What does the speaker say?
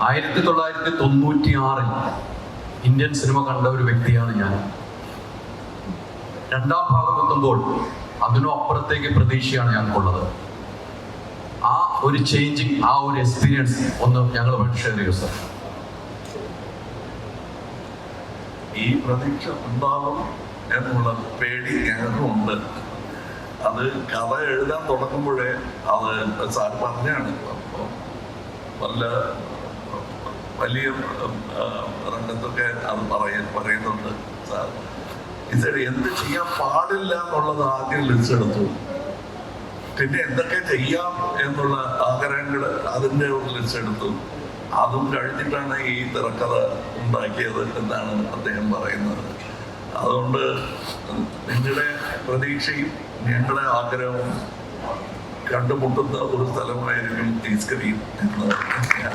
1996 Indian cinema കണ്ട ഒരു വ്യക്തിയാണ് ഞാൻ. രണ്ടാം ഭാഗം എത്തുമ്പോൾ അതിനും അപ്പുറത്തേക്ക് പ്രതീക്ഷയാണ് ഞങ്ങൾക്കുള്ളത്. ആ ഒരു ചേഞ്ചിങ്, ആ ഒരു എക്സ്പീരിയൻസ് ഒന്ന് ഞങ്ങളുമായിട്ട് ഷെയർ ചെയ്യൂ സർ. ഈ പ്രതീക്ഷ ഉണ്ടാവും എന്നുള്ള പേടി ഞങ്ങൾക്കുണ്ട്. അത് കഥ എഴുതാൻ തുടങ്ങുമ്പോഴേ അത് സാർ പറഞ്ഞാണ്. അപ്പോൾ വലിയ രംഗത്തൊക്കെ അത് പറയുന്നുണ്ട് സാർ. ഇത് എന്ത് ചെയ്യാൻ പാടില്ല എന്നുള്ളത് ആദ്യം ലിസ്റ്റ് എടുത്തു. പിന്നെ എന്തൊക്കെ ചെയ്യാം എന്നുള്ള ആഗ്രഹങ്ങൾ അതിൻ്റെ ഒരു ലിസ്റ്റ് എടുത്തു. അതും കഴിഞ്ഞിട്ടാണ് ഈ തിരക്കഥ ഉണ്ടാക്കിയത് എന്നാണ് അദ്ദേഹം പറയുന്നത്. അതുകൊണ്ട് നിങ്ങളുടെ പ്രതീക്ഷയും ഞങ്ങളുടെ ആഗ്രഹവും കണ്ടുമുട്ടുന്ന ഒരു സ്ഥലമായിരിക്കും ഈ സ്ക്രീൻ എന്ന് ഞാൻ